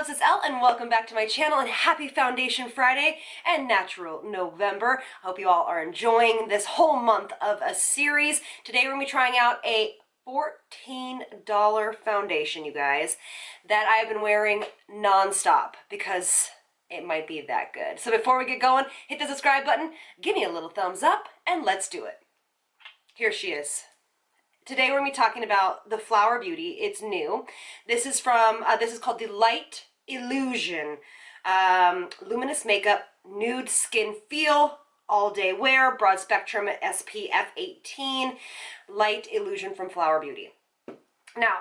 loves, it's Elle, and welcome back to my channel, and happy Foundation Friday and Natural November. I hope you all are enjoying this whole month of a series. Today we're going to be trying out a $14 foundation, you guys, that I've been wearing non-stop because it might be that good. So before we get going, hit the subscribe button, give me a little thumbs up, and let's do it. Here she is. Today we're going to be talking about the Flower Beauty. It's new. This is from, this is called the Light Illusion Luminous Makeup Nude Skin Feel All Day Wear Broad Spectrum SPF 18 Light Illusion from Flower Beauty. Now,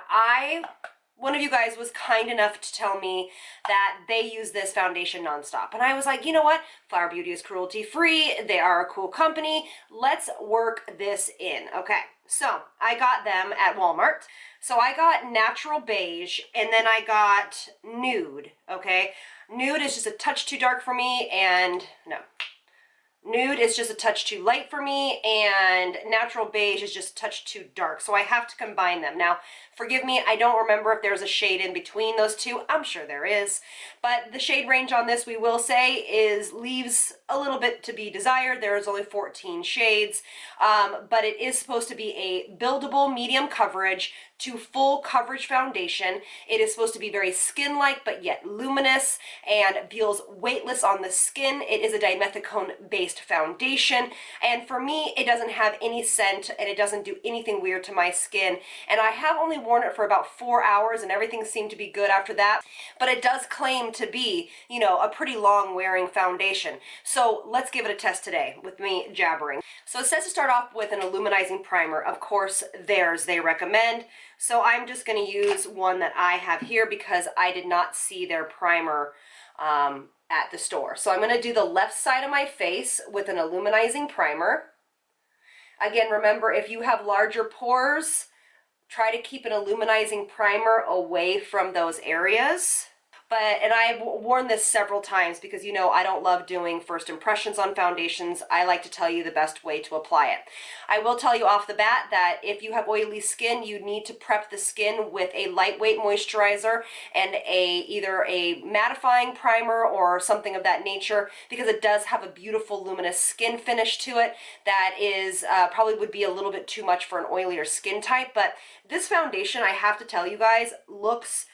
one of you guys was kind enough to tell me that they use this foundation nonstop. And I was like, you know what? Flower Beauty is cruelty-free. They are a cool company. Let's work this in. Okay, so I got them at Walmart. So I got natural beige and then I got nude, okay? Nude is just a touch too dark for me, and no. Nude is just a touch too light for me, and natural beige is just a touch too dark. So I have to combine them. Now, forgive me, I don't remember if there's a shade in between those two. I'm sure there is. But the shade range on this, we will say, leaves a little bit to be desired. There is only 14 shades, but it is supposed to be a buildable medium coverage to full coverage foundation. It is supposed to be very skin-like, but yet luminous, and feels weightless on the skin. It is a dimethicone-based foundation, and for me, it doesn't have any scent, and it doesn't do anything weird to my skin, and I have only worn it for about 4 hours, and everything seemed to be good after that, but it does claim to be, you know, a pretty long-wearing foundation. So let's give it a test today with me jabbering. So it says to start off with an illuminizing primer. Of course, theirs they recommend. So I'm just going to use one that I have here because I did not see their primer at the store. So I'm going to do the left side of my face with an illuminizing primer. Again, remember, if you have larger pores, try to keep an illuminizing primer away from those areas. And I've worn this several times because, you know, I don't love doing first impressions on foundations. I like to tell you the best way to apply it. I will tell you off the bat that if you have oily skin, you need to prep the skin with a lightweight moisturizer and either a mattifying primer or something of that nature, because it does have a beautiful luminous skin finish to it that is probably would be a little bit too much for an oilier skin type. But this foundation, I have to tell you guys, looks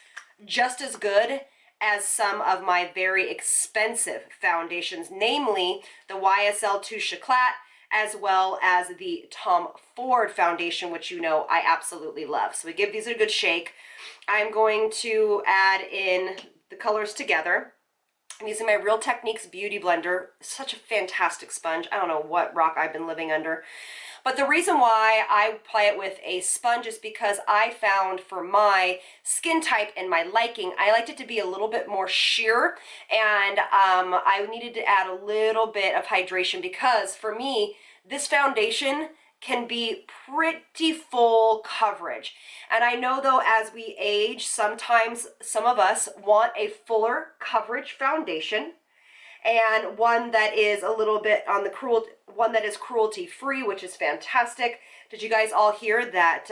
just as good as some of my very expensive foundations, namely the YSL Touche Eclat, as well as the Tom Ford foundation, which you know I absolutely love. So we give these a good shake. I'm going to add in the colors together. I'm using my Real Techniques Beauty Blender. Such a fantastic sponge. I don't know what rock I've been living under. But the reason why I apply it with a sponge is because I found for my skin type and my liking, I liked it to be a little bit more sheer, and I needed to add a little bit of hydration because for me, this foundation can be pretty full coverage. And I know though, as we age, sometimes some of us want a fuller coverage foundation, and one that is a little bit on the one that is cruelty-free, which is fantastic. Did you guys all hear that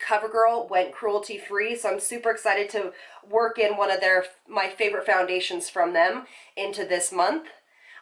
CoverGirl went cruelty-free? So I'm super excited to work in one of my favorite foundations from them into this month.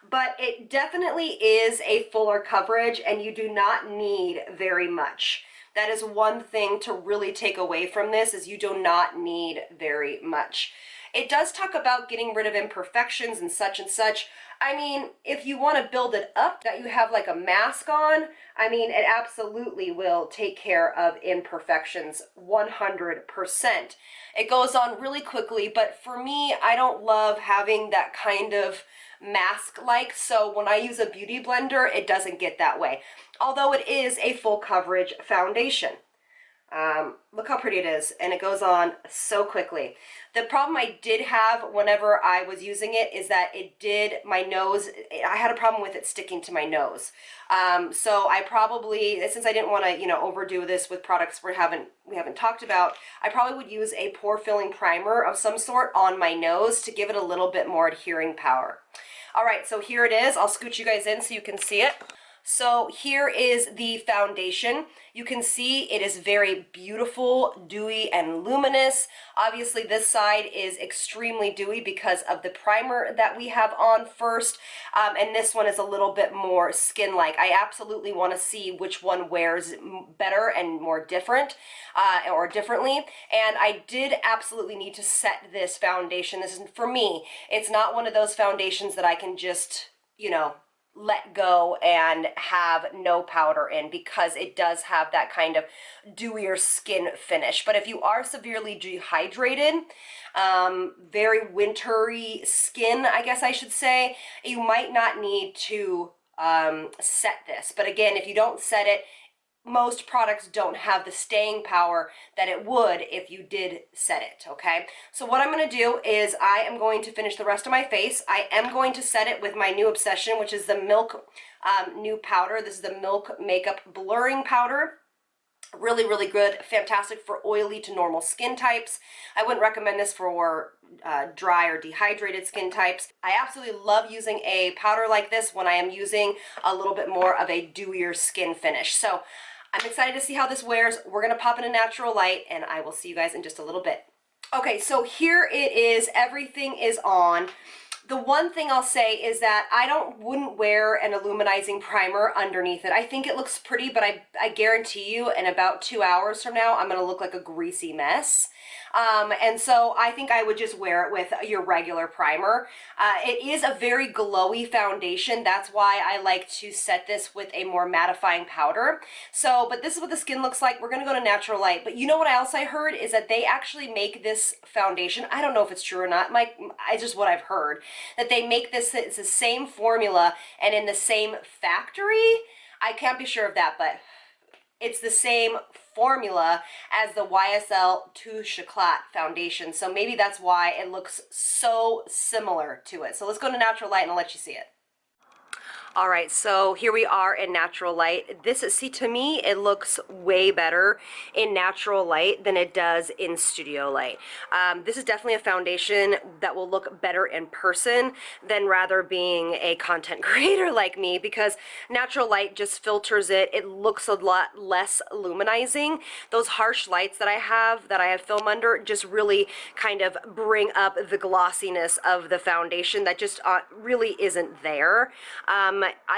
But it definitely is a fuller coverage, and you do not need very much. That is one thing to really take away from this, is you do not need very much. It does talk about getting rid of imperfections and such and such. I mean, if you want to build it up, that you have like a mask on, I mean, it absolutely will take care of imperfections 100%. It goes on really quickly, but for me, I don't love having that kind of mask-like, so when I use a beauty blender, it doesn't get that way. Although it is a full coverage foundation. Look how pretty it is, and it goes on so quickly. The problem I did have whenever I was using it is that my nose, I had a problem with it sticking to my nose. So I probably, since I didn't want to, you know, overdo this with products we haven't talked about, I probably would use a pore filling primer of some sort on my nose to give it a little bit more adhering power. All right, so here it is. I'll scoot you guys in so you can see it. So here is the foundation. You can see it is very beautiful, dewy, and luminous. Obviously, this side is extremely dewy because of the primer that we have on first, and this one is a little bit more skin-like. I absolutely want to see which one wears better and more different, or differently, and I did absolutely need to set this foundation. This is, for me, it's not one of those foundations that I can just, you know, let go and have no powder in, because it does have that kind of dewier skin finish. But if you are severely dehydrated, very wintry skin, I guess I should say, you might not need to set this. But again, if you don't set it, most products don't have the staying power that it would if you did set it, okay? So what I'm going to do is I am going to finish the rest of my face. I am going to set it with my new obsession, which is the Milk new powder. This is the Milk Makeup Blurring Powder. Really, really good. Fantastic for oily to normal skin types. I wouldn't recommend this for dry or dehydrated skin types. I absolutely love using a powder like this when I am using a little bit more of a dewier skin finish. So I'm excited to see how this wears. We're going to pop in a natural light, and I will see you guys in just a little bit. Okay, so here it is. Everything is on. The one thing I'll say is that I wouldn't wear an illuminizing primer underneath it. I think it looks pretty, but I guarantee you in about 2 hours from now, I'm going to look like a greasy mess. And so I think I would just wear it with your regular primer. It is a very glowy foundation. That's why I like to set this with a more mattifying powder. So, but this is what the skin looks like. We're going to go to natural light. But you know what else I heard is that they actually make this foundation. I don't know if it's true or not. It's just what I've heard. That they make this, it's the same formula and in the same factory. I can't be sure of that, but it's the same formula as the YSL Touche Eclat foundation. So maybe that's why it looks so similar to it. So let's go to natural light and I'll let you see it. All right, so here we are in natural light. This, see, to me, it looks way better in natural light than it does in studio light. This is definitely a foundation that will look better in person than rather being a content creator like me, because natural light just filters it. It looks a lot less luminizing. Those harsh lights that I have film under just really kind of bring up the glossiness of the foundation that just really isn't there.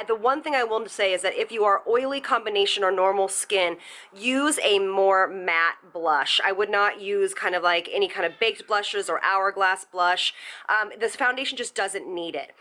The one thing I will say is that if you are oily combination or normal skin, use a more matte blush. I would not use kind of like any kind of baked blushes or hourglass blush. This foundation just doesn't need it.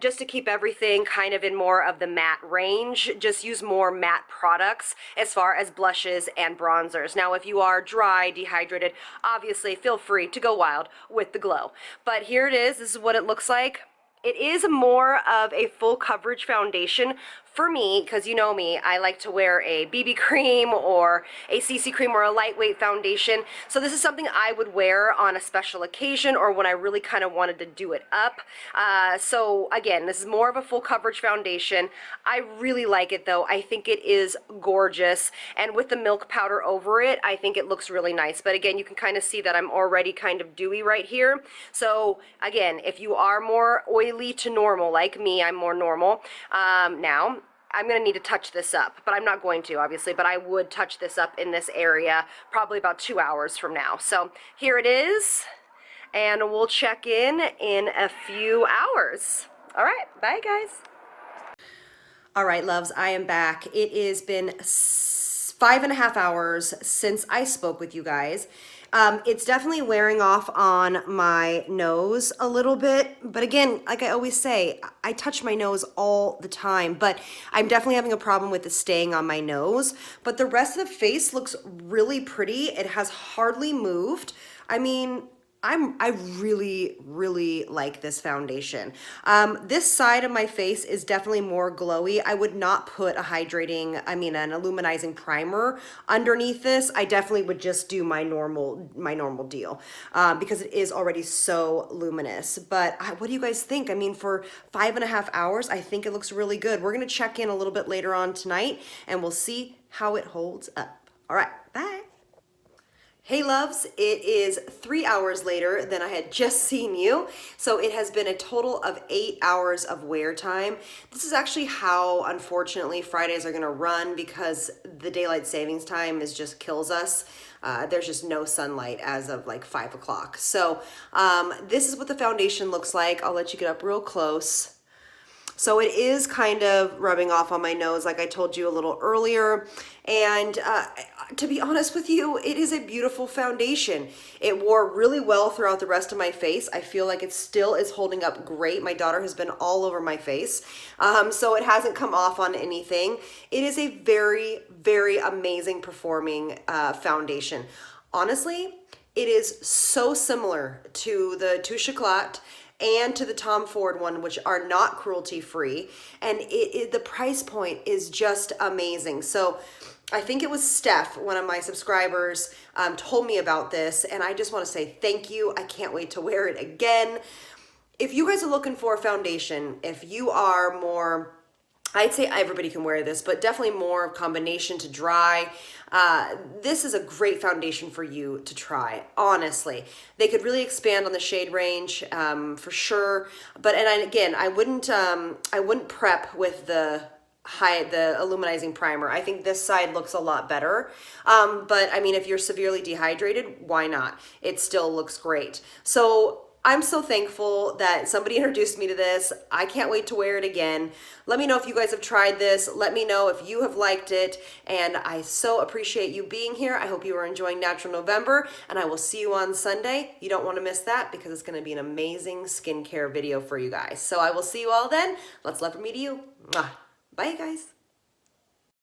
Just to keep everything kind of in more of the matte range, just use more matte products as far as blushes and bronzers. Now, if you are dry, dehydrated, obviously feel free to go wild with the glow. But here it is. This is what it looks like. It is more of a full coverage foundation for me, because you know me, I like to wear a BB cream or a CC cream or a lightweight foundation. So this is something I would wear on a special occasion or when I really kind of wanted to do it up. So again, this is more of a full coverage foundation. I really like it though. I think it is gorgeous. And with the milk powder over it, I think it looks really nice. But again, you can kind of see that I'm already kind of dewy right here. So again, if you are more oily to normal like me, I'm more normal now. I'm going to need to touch this up, but I'm not going to, obviously, but I would touch this up in this area probably about 2 hours from now. So here it is, and we'll check in a few hours. All right, bye, guys. All right, loves, I am back. It has been 5.5 hours since I spoke with you guys. It's definitely wearing off on my nose a little bit, but again, like I always say, I touch my nose all the time, but I'm definitely having a problem with it staying on my nose. But the rest of the face looks really pretty. It has hardly moved. I mean, I really, really like this foundation. This side of my face is definitely more glowy. I would not put an illuminizing primer underneath this. I definitely would just do my normal deal because it is already so luminous. But what do you guys think? I mean, for 5.5 hours, I think it looks really good. We're gonna check in a little bit later on tonight and we'll see how it holds up. All right, bye. Hey loves, it is 3 hours later than I had just seen you. So it has been a total of 8 hours of wear time. This is actually how, unfortunately, Fridays are gonna run because the daylight savings time just kills us. There's just no sunlight as of like 5 o'clock. So this is what the foundation looks like. I'll let you get up real close. So it is kind of rubbing off on my nose like I told you a little earlier. And to be honest with you, it is a beautiful foundation. It wore really well throughout the rest of my face. I feel like it still is holding up great. My daughter has been all over my face. So it hasn't come off on anything. It is a very, very amazing performing foundation. Honestly, it is so similar to the Touche Éclat and to the Tom Ford one, which are not cruelty free. And the price point is just amazing. So I think it was Steph, one of my subscribers, told me about this, and I just want to say thank you. I can't wait to wear it again. If you guys are looking for a foundation, if you are more, I'd say everybody can wear this, but definitely more combination to dry. This is a great foundation for you to try, honestly. They could really expand on the shade range for sure. But again, I wouldn't prep with the illuminizing primer. I think this side looks a lot better. But I mean, if you're severely dehydrated, why not? It still looks great. So I'm so thankful that somebody introduced me to this. I can't wait to wear it again. Let me know if you guys have tried this. Let me know if you have liked it. And I so appreciate you being here. I hope you are enjoying Natural November, and I will see you on Sunday. You don't want to miss that because it's going to be an amazing skincare video for you guys. So I will see you all then. Let's love from me to you. Mwah. Bye, guys.